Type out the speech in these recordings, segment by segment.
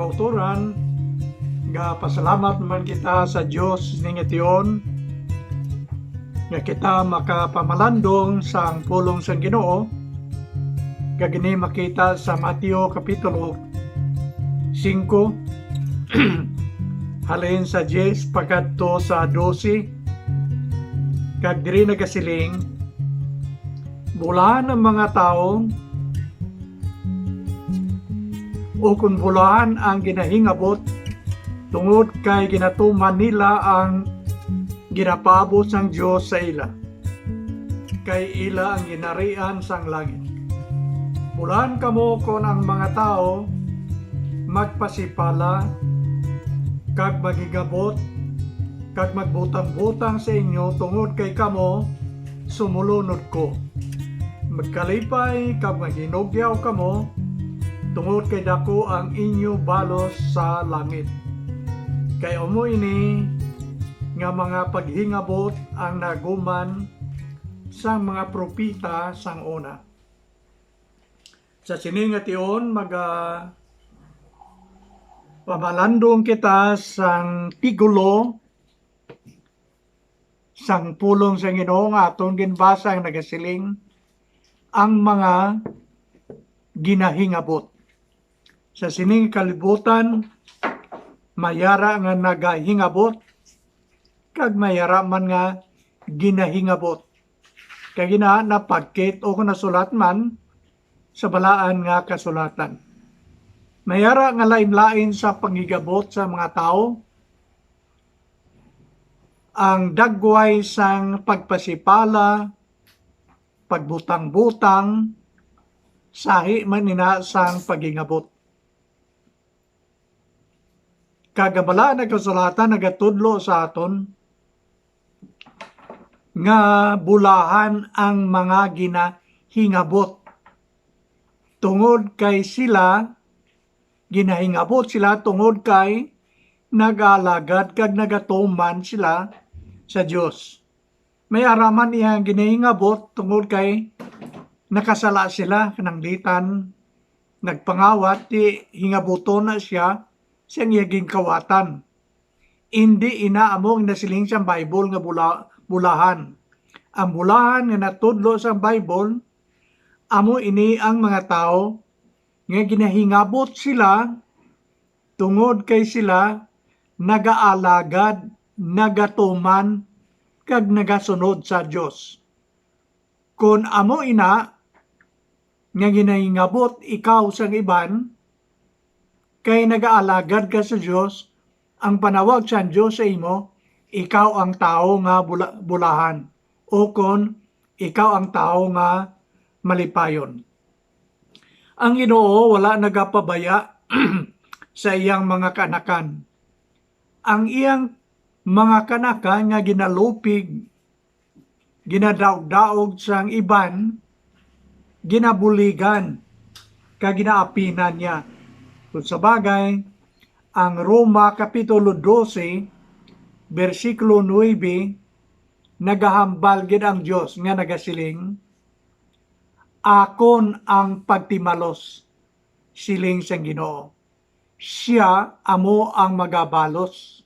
kauturan, nga pasalamat naman kita sa Dios ning itiyon nga kita makapamalandong sa pulong sa Ginoo. Kagini makita sa Mateo kapitulo 5 halin sa 10 pagkadto sa 12. Kag diri nagasiling, bulahan ang mga tao o kung bulahan ang ginahingabot tungod kay ginatuman nila ang ginapabot sang Dios sa ila, kay ila ang ginarian sang langit. Bulahan kamo kon ang mga tao magpasipala kag magigabot kag magbutang-butang sa inyo tungod kay kamo sumulunod ko. Magkalipay kag maghinugyaw kamo tungod kay dako ang inyo balos sa langit. Kay umo ini nga mga paghingabot ang naguman sa mga propita sang una. Sa siningation pamalandong kita sang tigulo sang pulong sa Ginoo nga atong ginbasa ang nagasiling ang mga ginahingabot. Sa sining kalibutan mayara nga nagahingabot kag mayara man nga ginahingabot. Kay gina napagkit o nasulat man sa balaan nga kasulatan. Mayara nga lain-lain sa panghigabot sa mga tao. Ang dagway sang pagpasipala, pagbutang-butang, sahi man ina sang paghingabot. Kagabala na kasulatan nagatudlo sa aton nga bulahan ang mga ginahingabot tungod kay sila ginahingabot sila tungod kay nagalagad kag nagatuman sila sa Dios. May araman iyang ginahingabot tungod kay nakasala sila kanang litan nagpangawat ti hingabuton na siya siyang iyaging kawatan. Hindi inaamong nasiling sa Bible nga bulahan. Ang bulahan nga natudlo sa Bible, amo ini ang mga tao nga ginahingabot sila tungod kay sila nagaalagad, nagatuman, kag nagasunod sa Dios. Kung amo ina nga ginahingabot ikaw sang iban, kay nagaalagad ka sa Dios, ang panawag sa Dios sa imo, ikaw ang tao nga bulahan, o kon ikaw ang tao nga malipayon. Ang Ginoo wala nagapabaya sa iyang mga kanakan. Ang iyang mga kanakan nga ginalupig, ginadaog-daog sang iban, ginabuligan, kag ginaapinan niya. Kung sa bagay, ang Roma Kapitulo 12, versikulo 9, nagahambal gid ang Dios nga nagasiling, akon ang pagtimalos, siling sang Ginoo. Siya amo ang magabalos.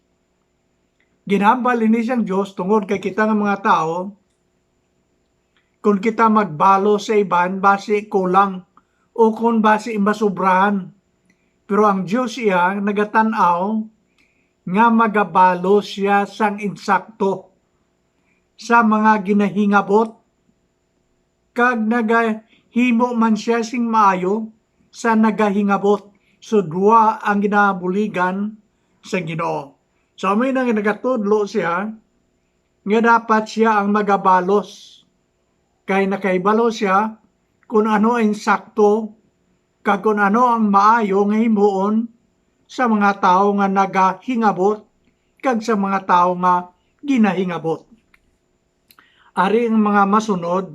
Ginahambal ini sang Dios tungod kay kita nga mga tao, kung kita magbalos sa iban, basi kulang, o kung basi masubrahan. Pero ang Diyos iya nagatanaw nga magabalo siya sang insakto sa mga ginahingabot kag nagahimo man siya sing maayo sa nagahingabot. So duwa ang ginabuligan sa Ginoo. So may nang nagatudlo siya nga dapat siya ang magabalos kay nakaibalo siya kung ano ang insakto kag kung ano ang maayo nga himuon sa mga tao nga nagahingabot kag sa mga tao nga ginahingabot. Ari ang mga masunod,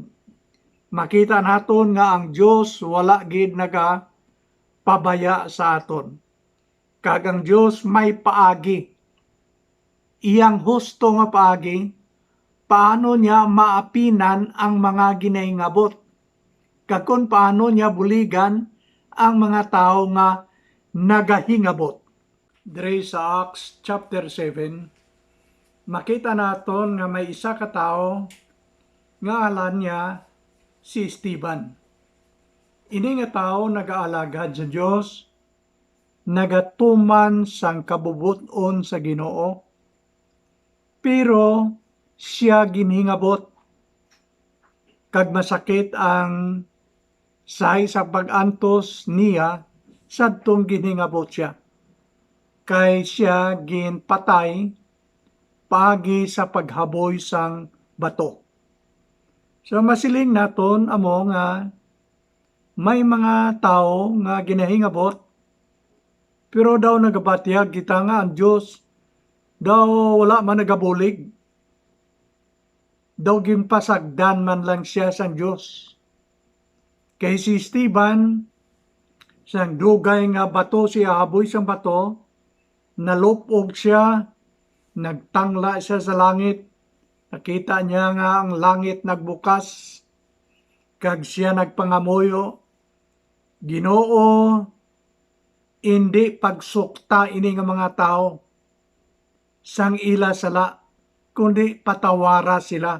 makita naton nga ang Dios wala gid nagapabaya sa aton. Kag ang Dios may paagi. Iyang husto nga paagi, paano niya maapinan ang mga ginahingabot. Kag kung paano niya buligan ang mga tao nga nagahingabot. Diri sa Acts chapter 7, makita naton nga may isa ka tawo nga alan niya si Esteban. Ini nga tawo nagaalagad sa Dios, nagatuman sang kabubuton sa Ginoo, pero siya ginhingabot kag masakit ang sahi sa pag-antos niya sadtong ginhingabot siya. Kay siya ginpatay paagi sa paghaboy sang bato. So masiling naton amo nga may mga tao nga ginahingabot, pero daw nagabatyag kita nga ang Diyos daw wala man nagabulig. Daw ginpasagdan man lang siya sang Diyos. Kay si Esteban, sang dugay nga bato siya haboy sang bato, nalupog siya, nagtangla siya sa langit, nakita niya nga ang langit nagbukas, kag siya nagpangamuyo, Ginoo, hindi pagsukta ini nga mga tao, sang ila sala, kundi patawara sila.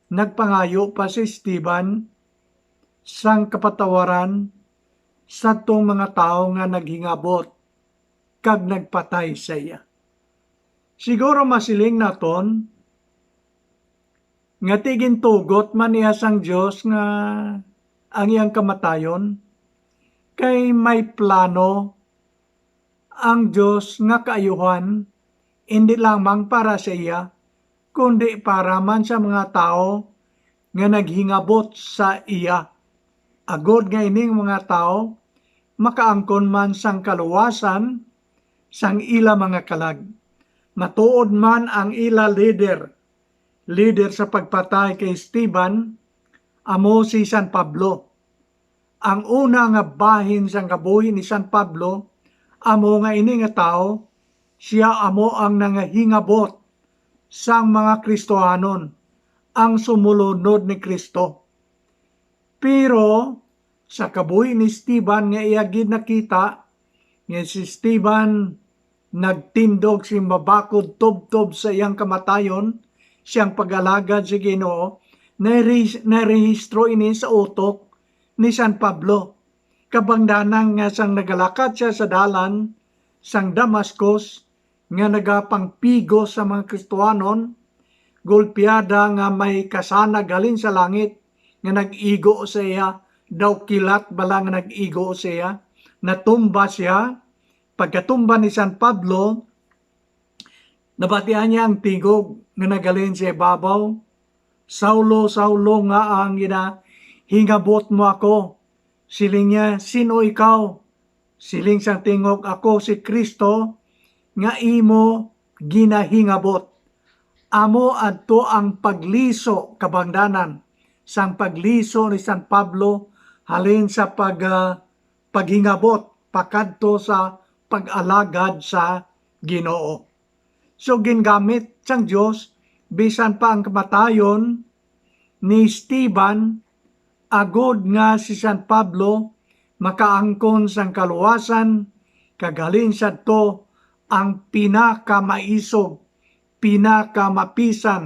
Nagpangayo pa si Esteban sang kapatawaran sa tong mga tao nga naghingabot kag nagpatay sa iya. Siguro masiling naton nga tigin tugot man niya sang Dios nga ang iyang kamatayon, kay may plano ang Dios nga kaayuhan hindi lamang para sa iya, kundi para man sa mga tao nga naghingabot sa iya. Agod nga ining mga tao makaangkon man sang kaluwasan sang ila mga kalag. Matuod man ang ila leader sa pagpatay kay Esteban, amo si San Pablo. Ang una nga bahin sang kabuhi ni San Pablo, amo nga ini nga tao, siya amo ang nangahingabot sang mga Kristohanon, ang sumulunod ni Kristo. Pero sa kabuhi ni Esteban nga iyagid nakita nga si Esteban nagtindog si mabakod tubtob sa iyang kamatayon, siyang pag-alagad sa Ginoo, narehistro ini sa utok ni San Pablo. Kabangdanang nga sang nagalakad siya sa dalan sang Damascus nga nagapangpigo sa mga Kristohanon, golpeada nga may kasana galin sa langit nga nag-igo sa iya, daw kilat bala nga nag-igo sa iya, natumba siya. Pagkatumba ni San Pablo, nabatian niya ang tigog nga nagalin sa ibabaw, Saulo, Saulo nga ang hingabot mo ako. Siling niya, sino ikaw? Siling sang tingog, ako si Kristo nga imo ginahingabot. Amo adto ang pagliso kabangdanan sang pagliso ni San Pablo halin sa paghingabot pakadto sa pag-alagad sa Ginoo. So gingamit sang Dios bisan pa ang kamatayon ni Esteban, agod nga si San Pablo makaangkon sang kaluwasan, kagalin sadto ang pinakamaisog, pinakamapisan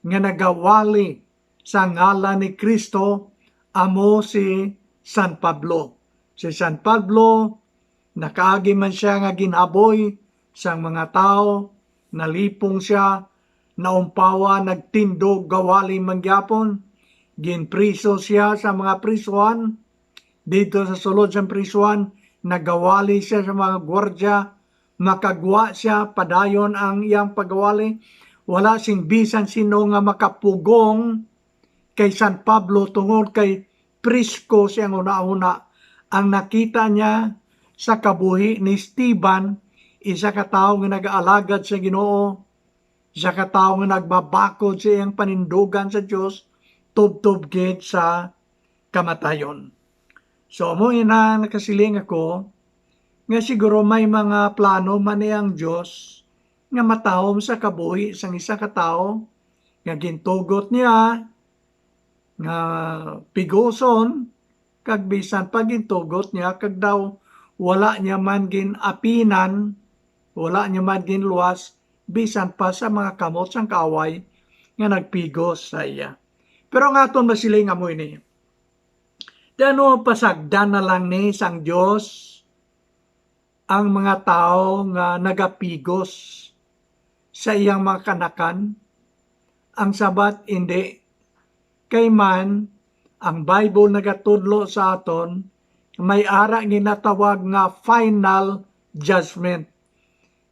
nga nagawali sa ngalan ni Kristo, amo si San Pablo. Si San Pablo, nakaagi man siya nga ginaboy sang mga tao, nalipong siya, naumpawa, nagtindog, gawali mangyapon, ginpriso siya sa mga prisuan, dito sa sulod sa prisuan, nagawali siya sa mga gwardya, makagwa siya, padayon ang iyang pagawali, wala sing bisan sino nga makapugong kay San Pablo tungod kay prisko siyang una-una. Ang nakita niya sa kabuhi ni Esteban, isa ka tao nga nag-aalagad sa Ginoo, isa ka tao nga nagbabakod sa iyang panindugan sa Diyos, tubtob gid sa kamatayon. So mo ina nakasiling ako nga siguro may mga plano man ang Diyos nga matahom sa kabuhi sang isa ka tao nga gintugot niya nga pigoson kag bisan pag gintugot niya kag daw wala niya man gin apinan, wala niya man gin luwas, bisan pa sa mga kamot sang kaaway nga nagpigos sa iya. Pero nga aton masiling amoy ni. Dano pasagdan na lang ni sang Dios ang mga tao nga nagapigos sa iyang mga kanakan. Ang sabat hindi. Kay man ang Bible nagatudlo sa aton may ara ginatawag nga final judgment.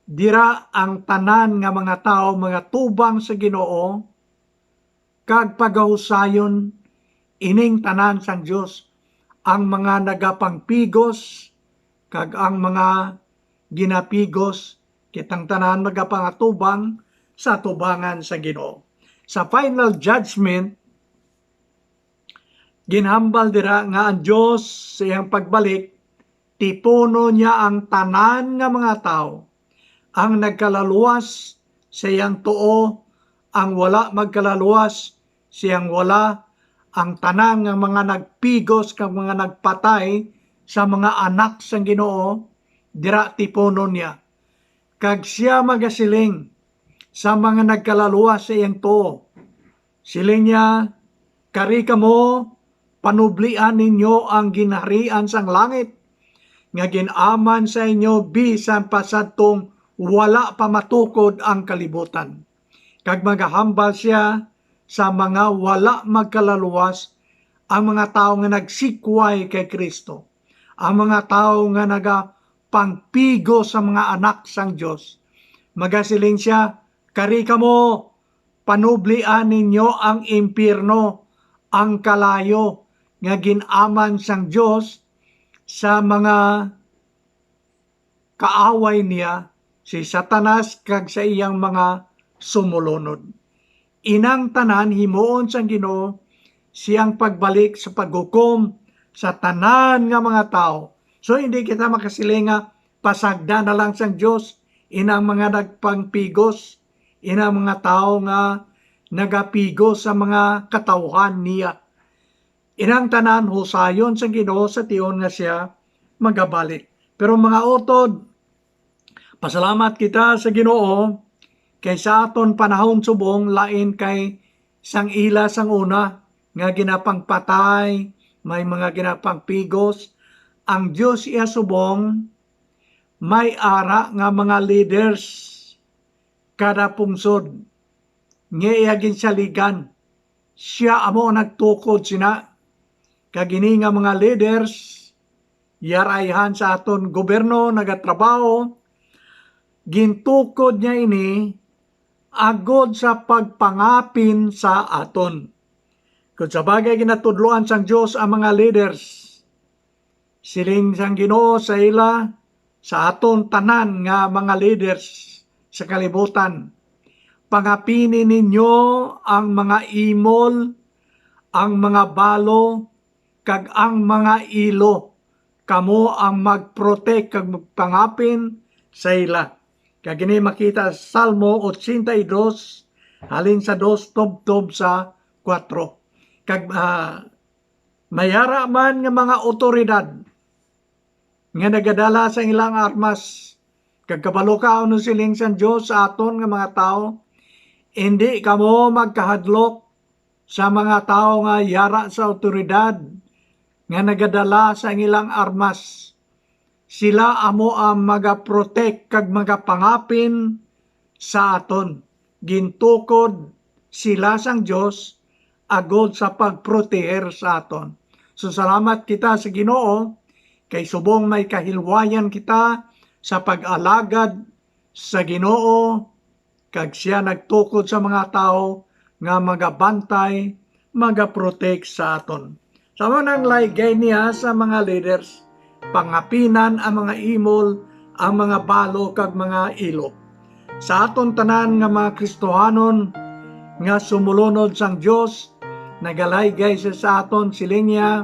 Dira ang tanan nga mga tao mga tubang sa Ginoo kag pagahusayon ining tanan sang Dios, ang mga nagapangpigos kag ang mga ginapigos, kitang tanan magapangatubang sa tubangan sa Ginoo. Sa final judgment, ginhambal dira nga ang Dios sa iyang pagbalik, tipuno niya ang tanan nga mga tao, ang nagkalaluwas sa iyang tuo, ang wala magkalaluwas siyang wala, ang tanan nga mga nagpigos kag mga nagpatay sa mga anak sang Ginoo, dira tipuno niya. Kag siya magasiling sa mga nagkalaluwas sa iyang tuo, siling niya, kari kamo panublian ninyo ang ginharian sang langit, nga ginaman sa inyo bisan pa sadtong wala pa matukod ang kalibutan. Kag magahambal siya sa mga wala magkalaluwas, ang mga tao nga nagsikway kay Kristo, ang mga tao nga nagapangpigo sa mga anak sang Dios. Magasiling siya, kari kamo panublian ninyo ang impierno, ang kalayo nga ginaman sang Dios sa mga kaaway niya, si Satanas kag sa iyang mga sumulunod. Inang tanan himuon sang Ginoo siyang pagbalik sa paghukom sa tanan nga mga tao. So hindi kita makasiling nga pasagda na lang sang Dios inang mga nagpangpigos, inang mga tao nga nagapigos sa mga katawhan niya. Inang tanan husayon sang Ginoo sa tion nga siya magabalik. Pero mga utod, pasalamat kita sa Ginoo kay sa aton panahon subong lain kay sang ila sang una nga ginapangpatay, may mga ginapangpigos. Ang Dios iya subong may ara nga mga leaders kada pungsod nga iya ginsaligan. Siya amo nagtukod sina kagini nga mga leaders yarayhan sa aton gobyerno nagatrabaho, gintukod niya ini agod sa pagpangapin sa aton. Kung sa bagay ginatudloan sang Dios ang mga leaders, siling sang Ginoo sa ila, sa aton tanan nga mga leaders sa kalibutan, pangapini ninyo ang mga imol, ang mga balo, kag ang mga ilo. Kamo ang mag-protect kag magpangapin sa ila. Kag ini makita sa Salmo 82, halin sa 2 tubtob sa 4. Kag mayara man nga mga otoridad nga nagadala sa ilang armas, kag kabalo ka ano siling sang Dios sa aton nga mga tao, hindi kamo magkahadlok sa mga tao nga yara sa otoridad nga nagadala sa ilang armas. Sila amo ang magaprotect kag magapangapin sa aton. Gintukod sila sang Dios agod sa pagproteher sa aton. So salamat kita sa Ginoo kay subong may kahilwayan kita sa pag-alagad sa Ginoo kag siya nagtukod sa mga tao nga magabantay, magaprotect sa aton. Sama nang laygay niya sa mga leaders, pangapinan ang mga imol, ang mga balo kag mga ilo. Sa aton tanan nga mga Kristohanon nga sumulunod sang Dios, nagalaygay siya sa aton siling niya,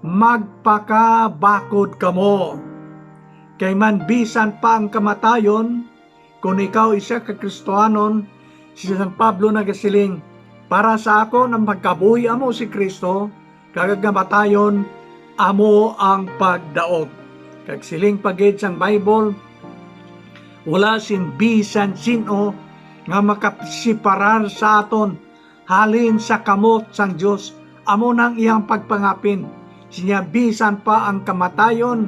magpakabakod kamo. Kay man bisan pa ang kamatayon, kung ikaw isa ka Kristohanon, si San Pablo nagasiling, para sa ako nang magkabuhi amo si Kristo, kag kamatayon amo ang pagdaog. Kag siling pagid sang Bible, wala sin bisan sino nga makasiparar sa aton halin sa kamot sang Dios. Amo nang iyang pagpangapin. Siya bisan pa ang kamatayon,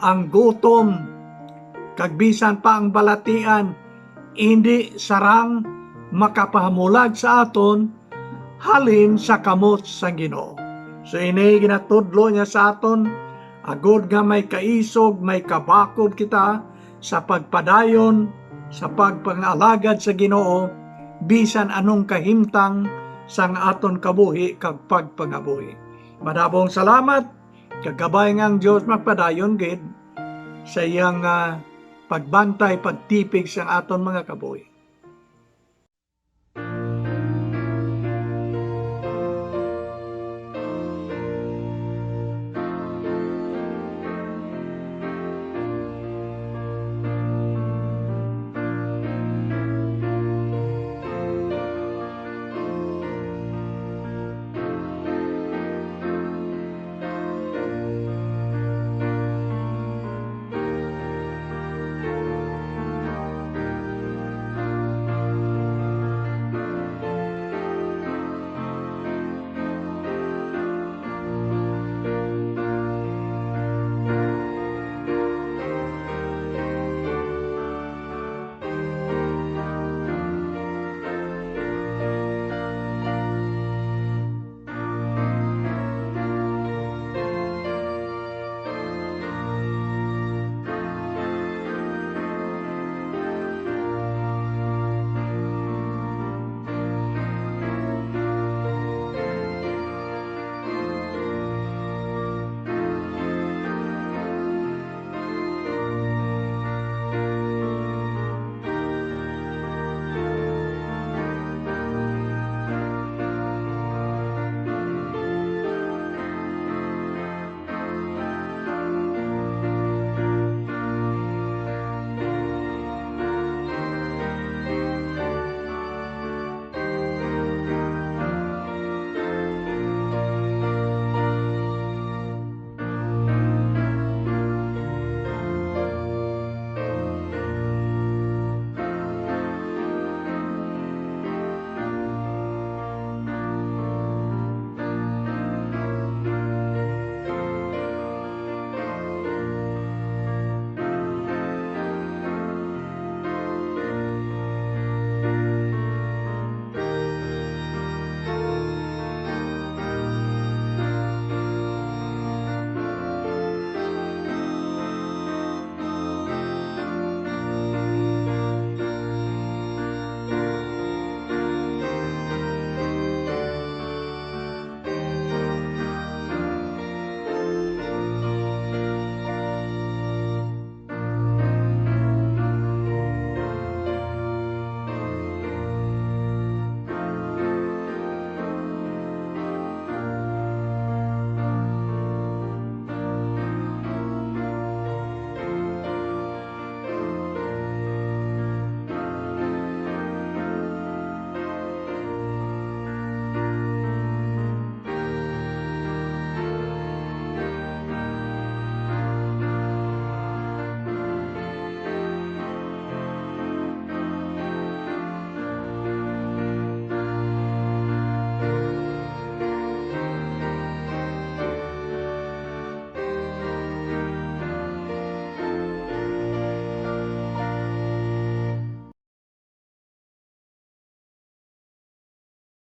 ang gutom, kag bisan pa ang balatian, hindi sarang makapahamulag sa aton halin sa kamot sang Ginoo. So ini ginatudlo niya sa aton, agod nga may kaisog, may kabakod kita sa pagpadayon, sa pagpangalagad sa Ginoo, bisan anong kahimtang sang aton kabuhi kag pagpangabuhi. Madabong salamat, kagabay ngang Dios magpadayon gid sa iyang pagbantay, pagtipig sa aton mga kabuhi.